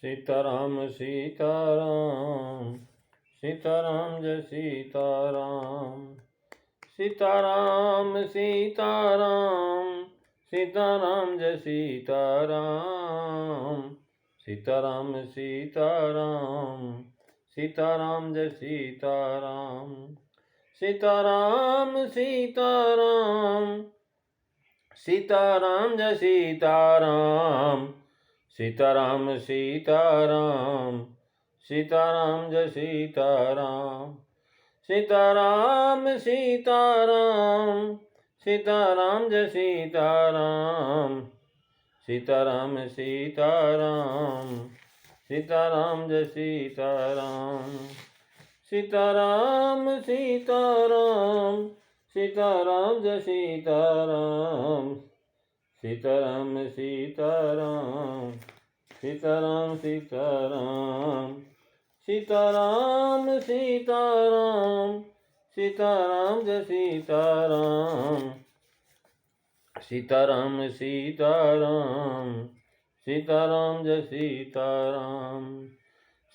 सीताराम सीताराम सीताराम जय सीताराम। सीताराम सीताराम सीताराम जय सीताराम। सीताराम सीताराम सीताराम जय सीताराम। सीताराम सीताराम सीताराम जय सीताराम। सीताराम सीताराम सीताराम जय सीताराम। सीताराम सीताराम सीताराम जय सीताराम। सीताराम सीताराम सीताराम जय सीताराम। सीताराम सीताराम सीताराम जय सीताराम। सीताराम सीताराम सीताराम सीताराम। सीताराम सीताराम सीताराम जय सीताराम। सीताराम सीताराम सीताराम जय सीताराम।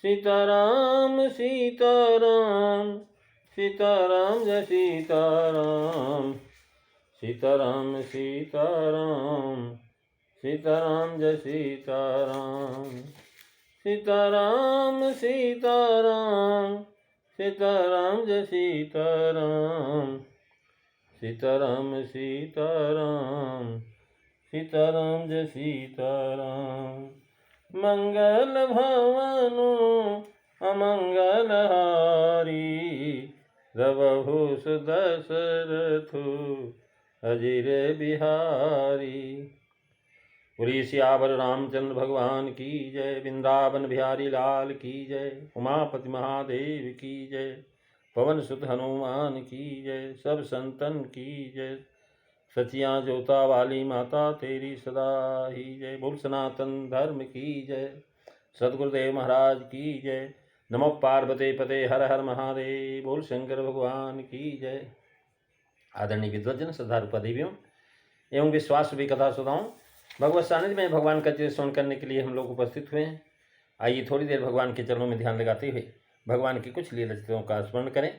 सीताराम सीताराम सीताराम जय सीताराम। सीताराम सीताराम सीताराम जय सीताराम। सीताराम सीताराम सीताराम जय सीताराम। सीताराम सीताराम सीताराम जय सीताराम। मंगल भवनु अमंगल हारी रवहु सुदशरथु अजिर बिहारी। बोलिए सियावर रामचंद्र भगवान की जय। वृंदावन बिहारी लाल की जय। उमापति महादेव की जय। पवन सुत हनुमान की जय। सब संतन की जय। सचियां जोता वाली माता तेरी सदा ही जय। बोल सनातन धर्म की जय। सदगुरुदेव महाराज की जय। नमो पार्वते पते हर हर महादेव। बोल शंकर भगवान की जय। आदरणीय विद्वजन श्रद्धारूपा देवियों एवं विश्वास भी कथा सुधाओं भगवत सानिध्य में भगवान का चरित्र श्रवण करने के लिए हम लोग उपस्थित हुए हैं। आइए थोड़ी देर भगवान के चरणों में ध्यान लगाते हुए भगवान की कुछ लीला चित्रों का स्मरण करें।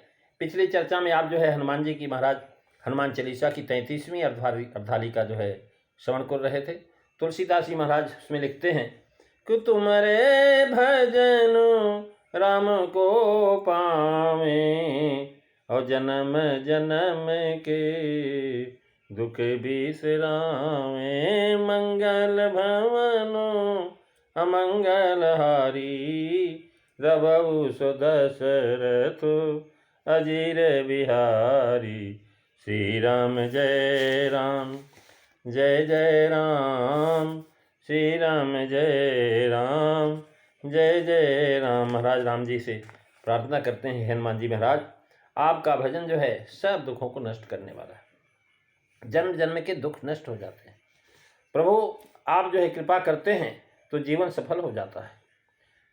पिछली चर्चा में आप जो है हनुमान जी की महाराज हनुमान चालीसा की 33वीं अर्धालिका जो है श्रवण कर रहे थे। तुलसीदास जी महाराज उसमें लिखते हैं कि तुम्हारे भजन राम को पावे और जन्म जन्म के दुख बिसरावे। मंगल भवनो अमंगल हारी रवहु सुदशरथु अजिर बिहारी। श्री राम जय राम जय जय राम। श्री राम जय राम जय जय राम। महाराज राम जी से प्रार्थना करते हैं हनुमान जी महाराज आपका भजन जो है सब दुखों को नष्ट करने वाला है। जन्म जन्म के दुख नष्ट हो जाते हैं। प्रभु आप जो है कृपा करते हैं तो जीवन सफल हो जाता है।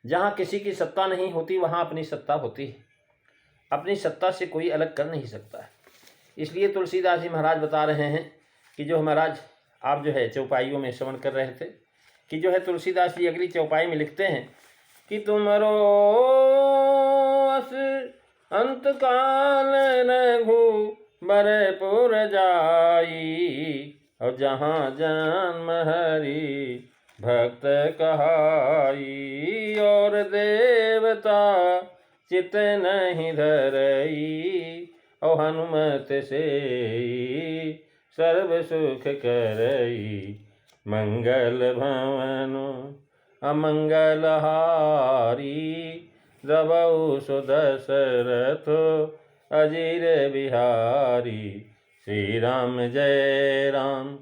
जहाँ किसी की सत्ता नहीं होती वहाँ अपनी सत्ता होती है। अपनी सत्ता से कोई अलग कर नहीं सकता है। इसलिए तुलसीदास जी महाराज बता रहे हैं कि जो महाराज आप जो है चौपाइयों में श्रवण कर रहे थे कि जो है तुलसीदास जी अगली चौपाई में लिखते हैं कि तुमरो अस अंत काल रघु बरपुर जाई और जहाँ जन्म हरि भक्त कहाई। और देवता चित नहीं धरई और हनुमत से सर्व सुख करई। मंगल भवनु अमंगल हारी रवहु सुदशरथु अजिर बिहारी। श्री राम जय राम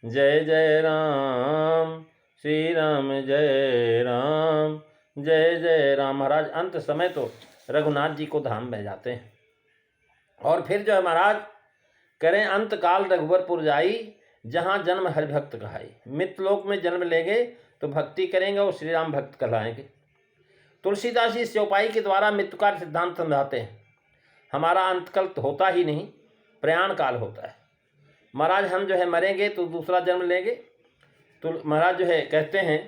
जय जय राम। श्री राम जय राम जय जय राम। महाराज अंत समय तो रघुनाथ जी को धाम में जाते हैं और फिर जो है महाराज करें अंत काल रघुवरपुर जाई जहाँ जन्म हरिभक्त कहाई। मित्रलोक में जन्म लेंगे तो भक्ति करेंगे और श्री राम भक्त कहलाएंगे। तुलसीदास जी इस चौपाई के द्वारा मृत्यु का सिद्धांत समझाते हैं। हमारा अंतकाल होता ही नहीं, प्रयाण काल होता है। महाराज हम जो है मरेंगे तो दूसरा जन्म लेंगे। तो महाराज जो है कहते हैं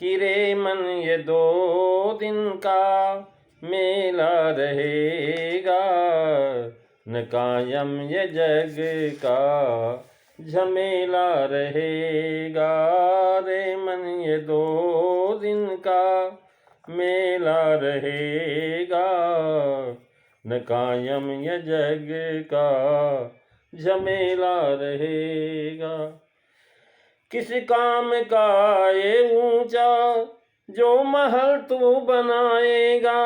कि रे मन ये 2 दिन का मेला रहेगा, न कायम ये जग का झमेला रहेगा। रे मन ये 2 दिन का मेला रहेगा, न कायम ये जग का झमेला रहेगा। किस काम का ये ऊंचा जो महल तू बनाएगा,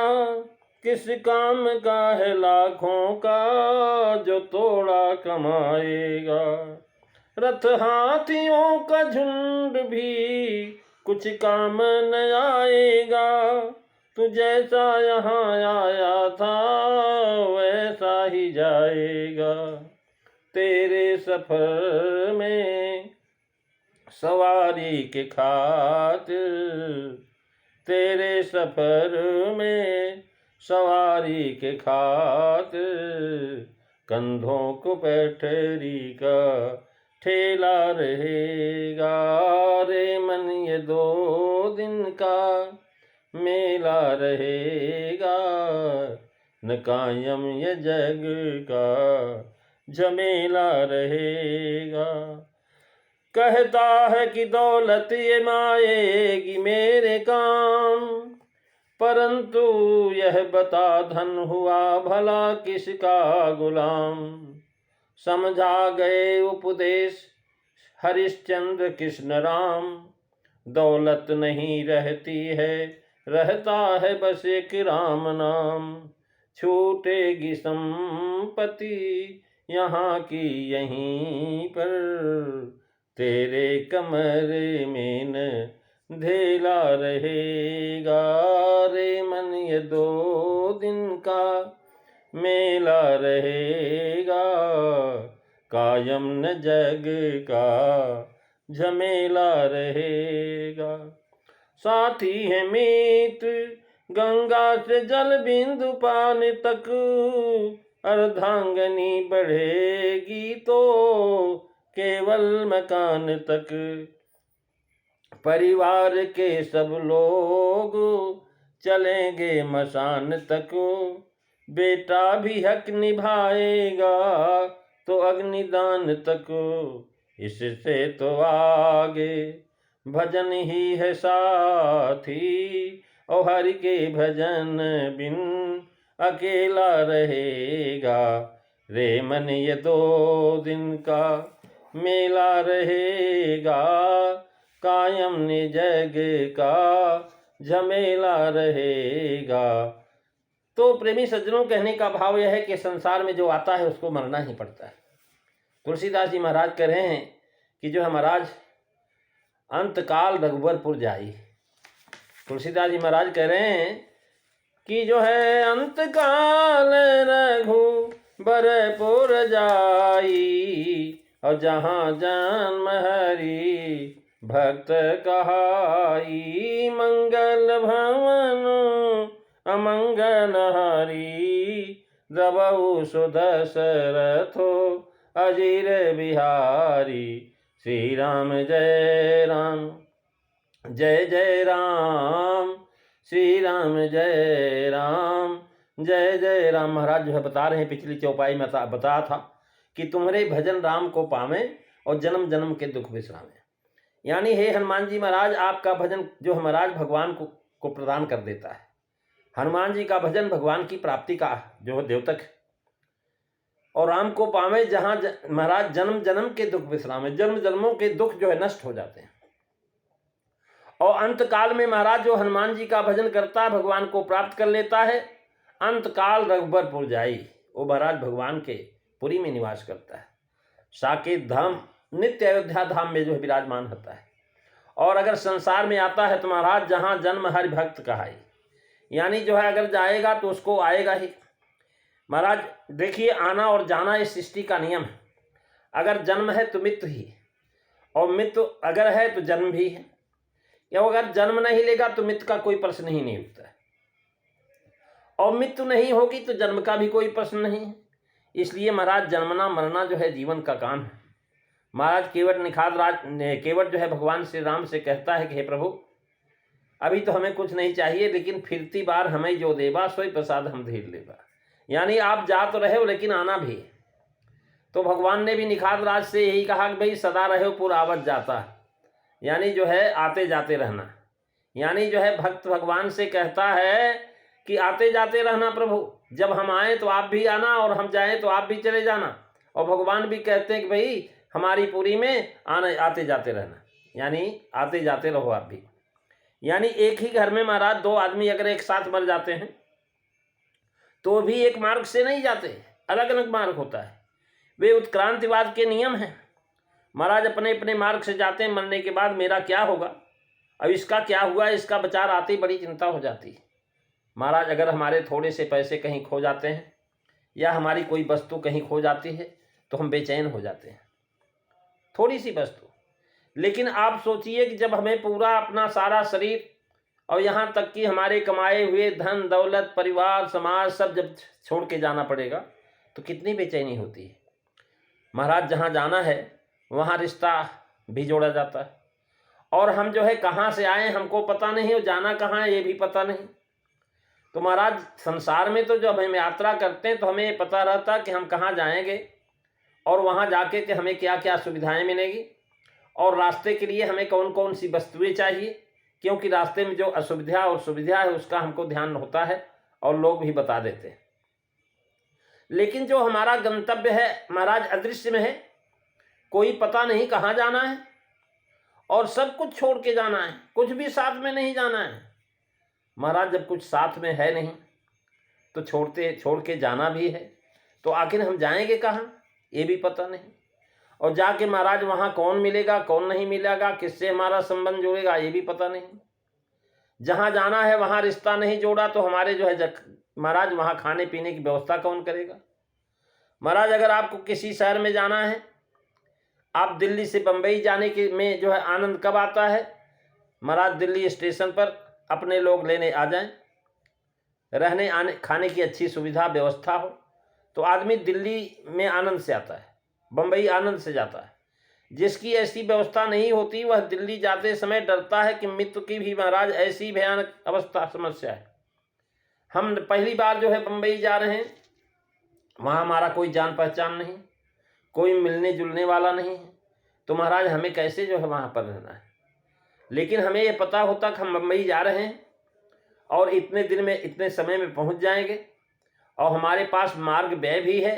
किस काम का है लाखों का जो तोड़ा कमाएगा। रथ हाथियों का झुंड भी कुछ काम न आएगा, तू जैसा यहाँ आया था वैसा ही जाएगा। तेरे सफर में सवारी के खातिर, तेरे सफर में सवारी के खातिर, कंधों को बैटरी का ठेला रहेगा। रे मन ये 2 दिन का मेला रहेगा, न कायम ये जग का झमेला रहेगा। कहता है कि दौलत ये माएगी मेरे काम, परंतु यह बता धन हुआ भला किसका गुलाम। समझा गए उपदेश हरिश्चंद्र कृष्ण राम, दौलत नहीं रहती है रहता है बस एक राम नाम। छूटेगी संपत्ति यहाँ की यहीं पर, तेरे कमरे में न धेला रहेगा। रे मन ये 2 दिन का मेला रहेगा, कायम न जग का झमेला रहेगा। साथी है मीत गंगा से जल बिंदु पाने तक, अर्धांगनी बढ़ेगी तो केवल मकान तक। परिवार के सब लोग चलेंगे मसान तक, बेटा भी हक निभाएगा तो अग्निदान तक। इससे तो आगे भजन ही है साथी, और हरि के भजन बिन अकेला रहेगा। रे मन ये 2 दिन का मेला रहेगा, कायम नि जग का झमेला रहेगा। तो प्रेमी सज्जनों, कहने का भाव यह है कि संसार में जो आता है उसको मरना ही पड़ता है। तुलसीदास जी महाराज कह रहे हैं कि जो है महाराज अंतकाल रघुबरपुर जाई। तुलसीदास जी महाराज कह रहे हैं कि जो है अंतकाल रघुबरपुर जाई, और जहाँ जन्म हरि भक्त कहाई। मंगल भवन अमंगल हरि, द्रवहु सुदशरथो अजीर बिहारी। श्री राम जय राम जय जय राम, श्री राम जय राम जय जय राम। महाराज जो है बता रहे हैं, पिछली चौपाई में बताया था कि तुम्हारे भजन राम को पावे और जन्म जन्म के दुख विश्रामे। यानी हे हनुमान जी महाराज, आपका भजन जो है महाराज भगवान को प्रदान कर देता है। हनुमान जी का भजन भगवान की प्राप्ति का जो है द्योतक है। और राम को पावे जहाँ महाराज जन्म जन्म के दुख विश्रामे, जन्म जन्मों के दुख जो है नष्ट हो जाते हैं। और अंत काल में महाराज जो हनुमान जी का भजन करता है भगवान को प्राप्त कर लेता है। अंत काल रघुबरपुर जाई, वो महाराज भगवान के पुरी में निवास करता है। साकेत धाम नित्य अयोध्या धाम में जो है विराजमान होता है। और अगर संसार में आता है तो महाराज जहाँ जन्म हरि भक्त कहाई, यानी जो है अगर जाएगा तो उसको आएगा ही। महाराज देखिए, आना और जाना इस सृष्टि का नियम है। अगर जन्म है तो मृत्यु ही, और मृत्यु अगर है तो जन्म भी है। या अगर जन्म नहीं लेगा तो मृत्यु का कोई प्रश्न ही नहीं उठता है, और मृत्यु नहीं होगी तो जन्म का भी कोई प्रश्न नहीं है। इसलिए महाराज जन्मना मरना जो है जीवन का काम है। महाराज केवट निखात जो है भगवान श्री राम से कहता है कि हे प्रभु, अभी तो हमें कुछ नहीं चाहिए, लेकिन फिरती बार हमें जो देबा सोई प्रसाद हम धीर लेबा। यानी आप जा तो रहे हो लेकिन आना भी। तो भगवान ने भी निखात राज से यही कहा कि भाई सदा रहे हो पुरावत जाता, यानी जो है आते जाते रहना। यानी जो है भक्त भगवान से कहता है कि आते जाते रहना प्रभु, जब हम आए तो आप भी आना और हम जाएं तो आप भी चले जाना। और भगवान भी कहते हैं कि भाई हमारी पूरी में आने आते जाते रहना, यानी आते जाते रहो आप भी। यानी एक ही घर में महाराज दो आदमी अगर एक साथ मर जाते हैं तो भी एक मार्ग से नहीं जाते, अलग अलग मार्ग होता है। वे उत्क्रांतिवाद के नियम हैं। महाराज अपने अपने मार्ग से जाते हैं, मरने के बाद मेरा क्या होगा, अब इसका क्या हुआ, इसका विचार आते ही बड़ी चिंता हो जाती है। महाराज अगर हमारे थोड़े से पैसे कहीं खो जाते हैं या हमारी कोई वस्तु कहीं खो जाती है तो हम बेचैन हो जाते हैं, थोड़ी सी वस्तु। लेकिन आप सोचिए कि जब हमें पूरा अपना सारा शरीर और यहाँ तक कि हमारे कमाए हुए धन दौलत परिवार समाज सब जब छोड़ के जाना पड़ेगा तो कितनी बेचैनी होती है। महाराज जहाँ जाना है वहाँ रिश्ता भी जोड़ा जाता है, और हम जो है कहाँ से आए हमको पता नहीं, और जाना कहाँ है ये भी पता नहीं। तो महाराज संसार में तो जब हम यात्रा करते हैं तो हमें ये पता रहता कि हम कहाँ जाएंगे और वहाँ जाके कि हमें क्या क्या सुविधाएं मिलेगी और रास्ते के लिए हमें कौन कौन सी वस्तुएं चाहिए, क्योंकि रास्ते में जो असुविधा और सुविधा है उसका हमको ध्यान होता है और लोग भी बता देते हैं। लेकिन जो हमारा गंतव्य है महाराज अदृश्य में है, कोई पता नहीं कहाँ जाना है और सब कुछ छोड़ के जाना है, कुछ भी साथ में नहीं जाना है। महाराज जब कुछ साथ में है नहीं तो छोड़ के जाना भी है, तो आखिर हम जाएंगे कहाँ ये भी पता नहीं। और जाके महाराज वहाँ कौन मिलेगा कौन नहीं मिलेगा, किससे हमारा संबंध जुड़ेगा ये भी पता नहीं। जहाँ जाना है वहाँ रिश्ता नहीं जोड़ा तो हमारे जो है महाराज वहाँ खाने पीने की व्यवस्था कौन करेगा। महाराज अगर आपको किसी शहर में जाना है, आप दिल्ली से बम्बई जाने के में जो है आनंद कब आता है, महाराज दिल्ली स्टेशन पर अपने लोग लेने आ जाएं, रहने आने खाने की अच्छी सुविधा व्यवस्था हो तो आदमी दिल्ली में आनंद से आता है, बम्बई आनंद से जाता है। जिसकी ऐसी व्यवस्था नहीं होती वह दिल्ली जाते समय डरता है कि मृत्यु की भी महाराज ऐसी भयानक अवस्था समस्या है। हम पहली बार जो है बम्बई जा रहे हैं, वहाँ हमारा कोई जान पहचान नहीं, कोई मिलने जुलने वाला नहीं है, तो महाराज हमें कैसे जो है वहाँ पर रहना है। लेकिन हमें ये पता होता कि हम बम्बई जा रहे हैं और इतने दिन में इतने समय में पहुँच जाएंगे और हमारे पास मार्ग व्यय भी है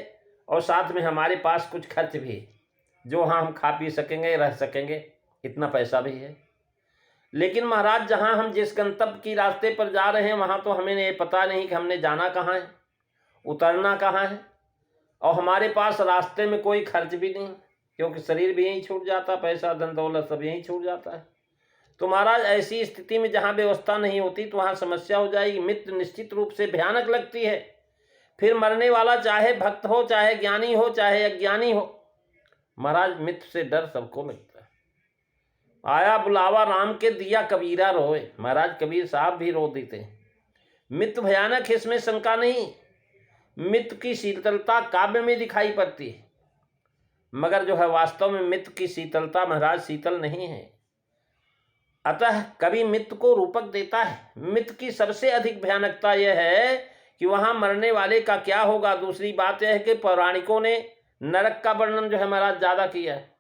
और साथ में हमारे पास कुछ खर्च भी है, जो हाँ हम खा पी सकेंगे रह सकेंगे, इतना पैसा भी है। लेकिन महाराज जहाँ हम जिस गंतव्य की रास्ते पर जा रहे हैं वहाँ तो हमें ये पता नहीं कि हमने जाना कहाँ है, उतरना कहाँ है, और हमारे पास रास्ते में कोई खर्च भी नहीं, क्योंकि शरीर भी यहीं छूट जाता, पैसा धन दौलत सब यहीं छूट जाता है। तो महाराज ऐसी स्थिति में जहाँ व्यवस्था नहीं होती तो वहाँ समस्या हो जाएगी। मृत्यु निश्चित रूप से भयानक लगती है। फिर मरने वाला चाहे भक्त हो चाहे ज्ञानी हो चाहे अज्ञानी हो, महाराज मृत्यु से डर सबको लगता है। आया बुलावा राम के दिया कबीरा रोए, महाराज कबीर साहब भी रो देते हैं। मृत्यु भयानक है, इसमें शंका नहीं। मृत्यु की शीतलता काव्य में दिखाई पड़ती है, मगर जो है वास्तव में मृत्यु की शीतलता महाराज शीतल नहीं है। अतः कवि मृत्यु को रूपक देता है। मृत्यु की सबसे अधिक भयानकता यह है कि वहां मरने वाले का क्या होगा। दूसरी बात यह है कि पौराणिकों ने नरक का वर्णन जो है महाराज ज्यादा किया है।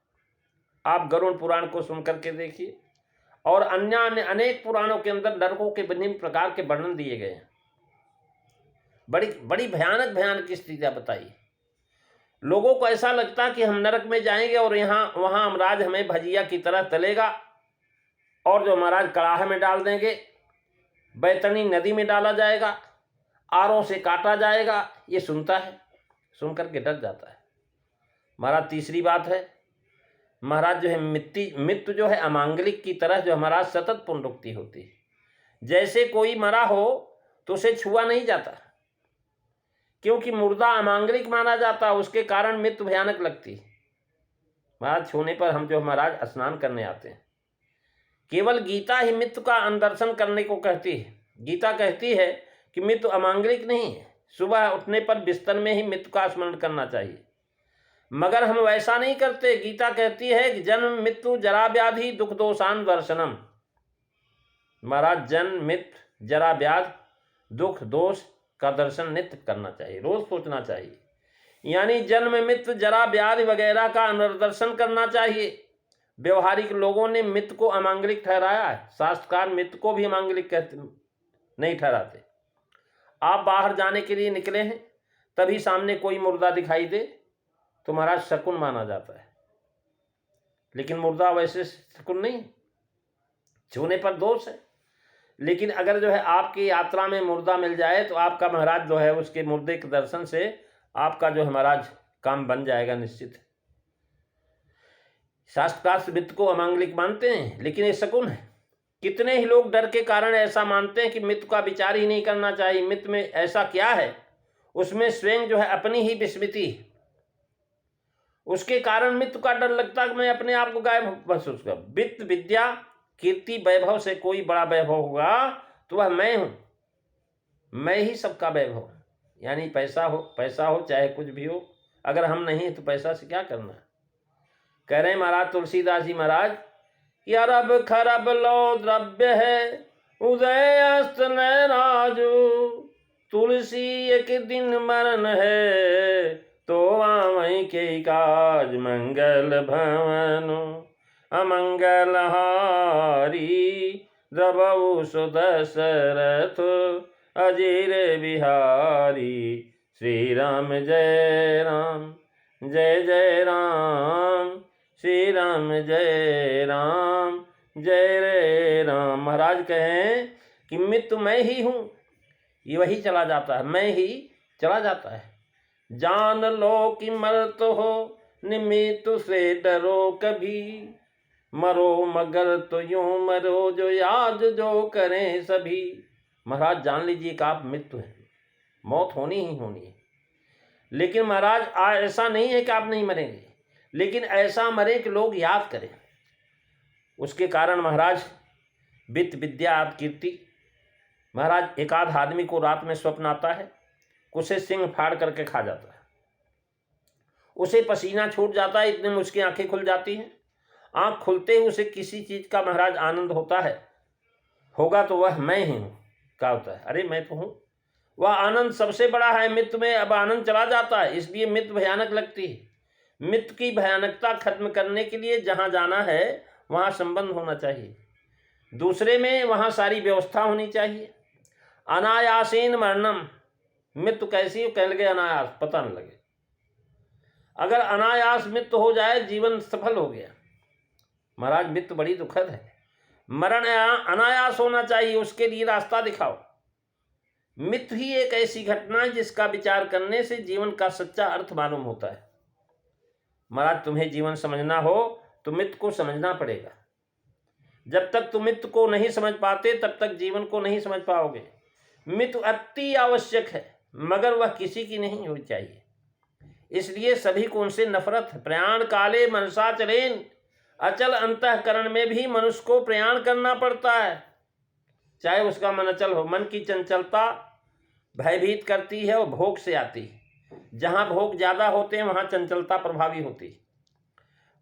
आप गरुड़ पुराण को सुन करके देखिए और अन्य अनेक पुराणों के अंदर नरकों के विभिन्न प्रकार के वर्णन दिए गए हैं। बड़ी बड़ी भयानक भयानक स्थितियां बताई। लोगों को ऐसा लगता कि हम नरक में जाएंगे और वहां महाराज हमें भजिया की तरह तलेगा और जो महाराज कड़ाह में डाल देंगे, बैतरणी नदी में डाला जाएगा, आरों से काटा जाएगा। ये सुनता है, सुन करके डर जाता है। महाराज तीसरी बात है, महाराज जो है मृत्यु जो है अमांगलिक की तरह जो महाराज सतत पुनरुक्ति होती है। जैसे कोई मरा हो तो उसे छुआ नहीं जाता, क्योंकि मुर्दा अमांगलिक माना जाता, उसके कारण मृत्यु भयानक लगती है। महाराज छूने पर हम जो महाराज स्नान करने आते हैं, केवल गीता ही मृत्यु का अंदर्शन करने को कहती है। गीता कहती है कि मृत्यु अमांगलिक नहीं है, सुबह उठने पर बिस्तर में ही मृत्यु का स्मरण करना चाहिए, मगर हम वैसा नहीं करते। गीता कहती है कि जन्म मृत्यु जरा व्याधि दुख दोषान दर्शनम, महाराज जन्म मृत्यु जरा व्याधि दुख दोष का दर्शन नित्य करना चाहिए, रोज सोचना चाहिए। यानी जन्म मृत्यु जरा व्याधि वगैरह का दर्शन करना चाहिए। व्यवहारिक लोगों ने मृत्यु को अमांगलिक ठहराया है, शास्त्रकार मृत्यु को भी अमांगलिक कहते नहीं ठहराते। आप बाहर जाने के लिए निकले हैं, तभी सामने कोई मुर्दा दिखाई दे तो महाराज शकुन माना जाता है, लेकिन मुर्दा वैसे शकुन नहीं, छूने पर दोष है। लेकिन अगर जो है आपकी यात्रा में मुर्दा मिल जाए तो आपका महाराज जो है उसके मुर्दे के दर्शन से आपका जो है महाराज काम बन जाएगा निश्चित। शास्त्रकार मृत्यु को अमांगलिक मानते हैं, लेकिन ये शकुन है। कितने ही लोग डर के कारण ऐसा मानते हैं कि मृत्यु का विचार ही नहीं करना चाहिए, मृत्यु में ऐसा क्या है, उसमें स्वयं जो है अपनी ही विस्मृति, उसके कारण मृत्यु का डर लगता है कि मैं अपने आप को गायब महसूस कर। वित्त विद्या कीर्ति वैभव से कोई बड़ा वैभव होगा तो वह मैं हूं, मैं ही सबका वैभव। यानी पैसा हो चाहे कुछ भी हो, अगर हम नहीं तो पैसा से क्या करना। कह रहे हैं महाराज तुलसीदास जी महाराज कि अरब खरब लो द्रव्य है उदय अस्त राजू, तुलसी एक दिन मरण है तो वहीं के काज मंगल भवनो, अमंगल हारी द्रवऊ सुदशरथ अजीर बिहारी। श्री राम जय राम जय जय राम, श्री राम जय राम जय रे राम। महाराज कहें कि मृत्यु मैं ही हूँ, ये वही चला जाता है, मैं ही चला जाता है। जान लो कि मरत हो निमित्त से डरो कभी, मरो मगर तो यूं मरो जो याद जो करें सभी। महाराज जान लीजिए कि आप मृत्यु है, मौत होनी ही होनी है। लेकिन महाराज ऐसा नहीं है कि आप नहीं मरेंगे, लेकिन ऐसा मरे कि लोग याद करें। उसके कारण महाराज वित्त विद्या कीर्ति। महाराज एक आध आदमी को रात में स्वप्न आता है, उसे सिंह फाड़ करके खा जाता है, उसे पसीना छूट जाता है, इतने में उसकी आंखें खुल जाती हैं। आंख खुलते ही उसे किसी चीज का महाराज आनंद होता है, होगा तो वह मैं ही हूं। क्या होता है, अरे मैं तो हूं। वह आनंद सबसे बड़ा है। मृत्यु में अब आनंद चला जाता है, इसलिए मृत्यु भयानक लगती है। मृत्यु की भयानकता खत्म करने के लिए जहां जाना है वहां संबंध होना चाहिए, दूसरे में वहां सारी व्यवस्था होनी चाहिए। अनायासेन मरणम, मृत्यु कैसी हो, कहने लगे अनायास, पता न लगे। अगर अनायास मृत्यु हो जाए जीवन सफल हो गया। महाराज मृत्यु बड़ी दुखद है, मरण अनायास होना चाहिए, उसके लिए रास्ता दिखाओ। मृत्यु ही एक ऐसी घटना है जिसका विचार करने से जीवन का सच्चा अर्थ मालूम होता है। महाराज तुम्हें जीवन समझना हो तो मृत्यु को समझना पड़ेगा। जब तक तुम मृत्यु को नहीं समझ पाते तब तक जीवन को नहीं समझ पाओगे। मृत्यु अति आवश्यक है, मगर वह किसी की नहीं होनी चाहिए, इसलिए सभी को उनसे नफरत है। प्रयाण काले मनसा चलेन, अचल अंतःकरण में भी मनुष्य को प्रयाण करना पड़ता है, चाहे उसका मन अचल हो। मन की चंचलता भयभीत करती है और भोग से आती है। जहाँ भोग ज्यादा होते हैं वहाँ चंचलता प्रभावी होती है।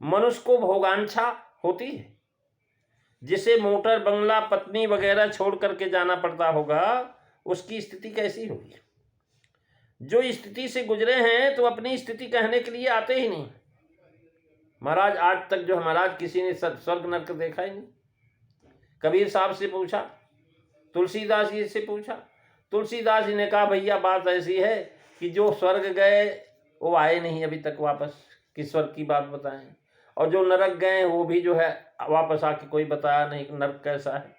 मनुष्य को भोगांछा होती है, जिसे मोटर बंगला पत्नी वगैरह छोड़ करके जाना पड़ता होगा, उसकी स्थिति कैसी होगी। जो स्थिति से गुजरे हैं तो अपनी स्थिति कहने के लिए आते ही नहीं। महाराज आज तक जो महाराज किसी ने स्वर्ग नरक देखा ही नहीं। कबीर साहब से पूछा, तुलसीदास जी से पूछा, तुलसीदास जी ने कहा भैया बात ऐसी है कि जो स्वर्ग गए वो आए नहीं अभी तक वापस, कि स्वर्ग की बात बताएं, और जो नरक गए वो भी जो है वापस आके कोई बताया नहीं कि नरक कैसा है।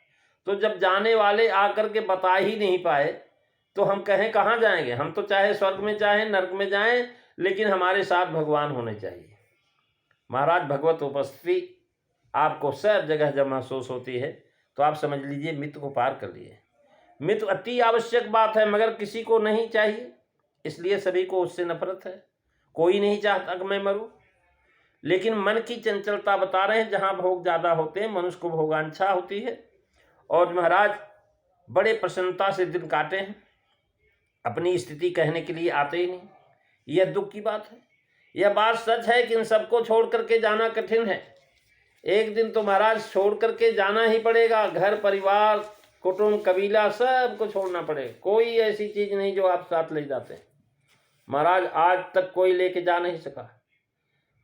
तो जब जाने वाले आकर के बता ही नहीं पाए तो हम कहें कहाँ जाएंगे। हम तो चाहे स्वर्ग में चाहे नरक में जाएं, लेकिन हमारे साथ भगवान होने चाहिए। महाराज भगवत उपस्थिति आपको सब जगह जब महसूस होती है तो आप समझ लीजिए मृत्यु को पार कर लिए। मृत्यु अति आवश्यक बात है, मगर किसी को नहीं चाहिए, इसलिए सभी को उससे नफरत है। कोई नहीं चाहता कि मैं मरूं, लेकिन मन की चंचलता बता रहे हैं, जहां भोग ज्यादा होते हैं मनुष्य को भोगांछा होती है। और महाराज बड़े प्रसन्नता से दिन काटे हैं, अपनी स्थिति कहने के लिए आते ही नहीं। यह दुख की बात है। यह बात सच है कि इन सबको छोड़ करके जाना कठिन है। एक दिन तो महाराज छोड़ करके जाना ही पड़ेगा। घर परिवार कुटुंब कबीला सब को छोड़ना पड़ेगा। कोई ऐसी चीज नहीं जो आप साथ ले जाते हैं। महाराज आज तक कोई लेके जा नहीं सका।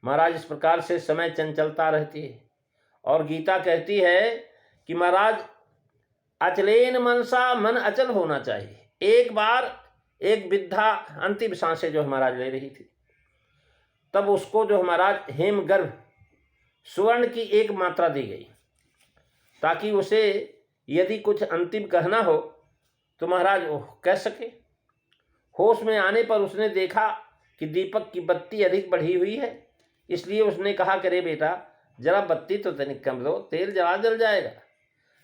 महाराज इस प्रकार से समय चंचलता रहती है। और गीता कहती है कि महाराज अचलेन मनसा, मन अचल होना चाहिए। एक बार एक वृद्धा अंतिम सांसें जो महाराज ले रही थी, तब उसको जो महाराज हेमगर्भ स्वर्ण की एक मात्रा दी गई, ताकि उसे यदि कुछ अंतिम कहना हो तो महाराज वो कह सके। होश में आने पर उसने देखा कि दीपक की बत्ती अधिक बढ़ी हुई है, इसलिए उसने कहा कि रे बेटा जरा बत्ती तो तनिक कम दो, तेल जल जाएगा।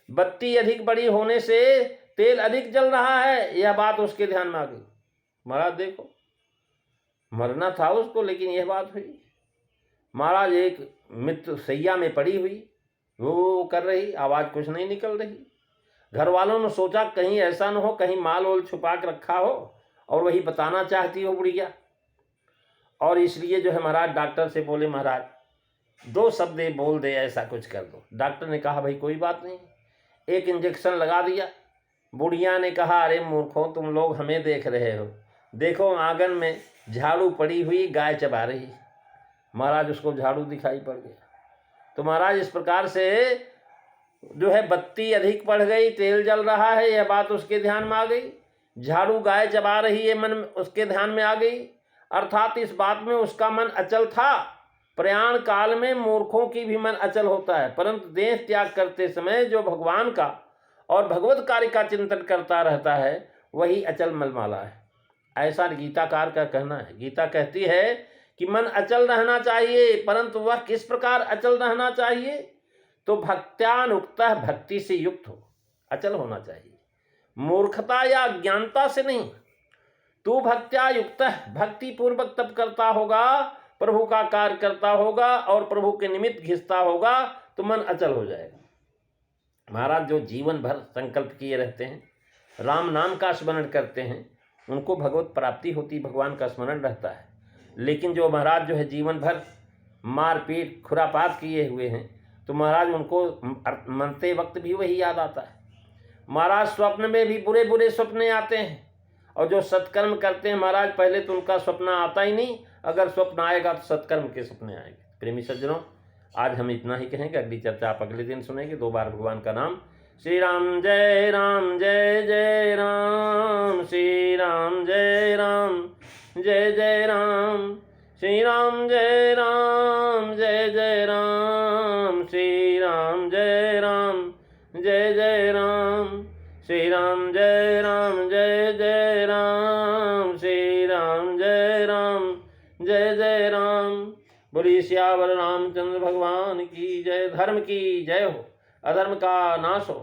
बत्ती अधिक बड़ी होने से तेल अधिक जल रहा है, यह बात उसके ध्यान में आ गई। महाराज देखो, मरना था उसको, लेकिन यह बात हुई। महाराज एक मित्र सैया में पड़ी हुई, वो कर रही, आवाज कुछ नहीं निकल रही। घर वालों ने सोचा कहीं ऐसा न हो, कहीं माल वोल छुपा के रखा हो और वही बताना चाहती हो बुढ़िया। और इसलिए जो है महाराज डॉक्टर से बोले, महाराज 2 शब्द बोल दे, ऐसा कुछ कर दो। डॉक्टर ने कहा भाई कोई बात नहीं, एक इंजेक्शन लगा दिया। बुढ़िया ने कहा अरे मूर्खों, तुम लोग हमें देख रहे हो, देखो आंगन में झाड़ू पड़ी हुई, गाय चबा रही। महाराज उसको झाड़ू दिखाई पड़ गया। तो महाराज इस प्रकार से जो है बत्ती अधिक बढ़ गई, तेल जल रहा है, यह बात उसके ध्यान में आ गई। झाड़ू गाय चबा रही है, मन उसके ध्यान में आ गई। अर्थात इस बात में उसका मन अचल था। प्रयाण काल में मूर्खों की भी मन अचल होता है, परंतु देह त्याग करते समय जो भगवान का और भगवत कार्य का चिंतन करता रहता है, वही अचल मलमाला है। ऐसा गीताकार का कहना है। गीता कहती है कि मन अचल रहना चाहिए, परंतु वह किस प्रकार अचल रहना चाहिए? तो भक्त्यानुक्त, भक्ति से युक्त हो, अचल होना चाहिए। मूर्खता या अज्ञानता से नहीं। तू भक्त्या युक्त, भक्ति पूर्वक तप करता होगा, प्रभु का कार्य करता होगा और प्रभु के निमित्त घिसता होगा, तो मन अचल हो जाएगा। महाराज जो जीवन भर संकल्प किए रहते हैं, राम नाम का स्मरण करते हैं, उनको भगवत प्राप्ति होती, भगवान का स्मरण रहता है। लेकिन जो महाराज जो है जीवन भर मारपीट खुरापात किए हुए हैं, तो महाराज उनको मरते वक्त भी वही याद आता है। महाराज स्वप्न में भी बुरे बुरे सपने आते हैं, और जो सत्कर्म करते हैं महाराज पहले तो उनका स्वप्न आता ही नहीं। अगर स्वप्न आएगा तो सत्कर्म के सपने आएंगे। प्रेमी सज्जनों, आज हम इतना ही कहेंगे, अगली चर्चा आप अगले दिन सुनेंगे। 2 बार भगवान का नाम। श्री राम जय राम, जय जय राम, श्री राम जय राम, जय जय राम, श्री राम जय राम, जय जय राम, श्री राम जय राम, जय जय राम, श्री राम जय राम, जय जय राम, श्री राम जय राम, जय जय राम। बोलिए सियावर रामचंद्र भगवान की जय। धर्म की जय हो, अधर्म का नाश हो,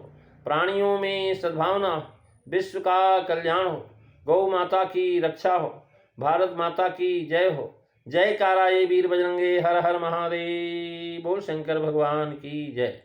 प्राणियों में सद्भावना, विश्व का कल्याण हो, गौ माता की रक्षा हो, भारत माता की जय हो। जय कारा ये वीर बजरंगे, हर हर महादेव। बोल शंकर भगवान की जय।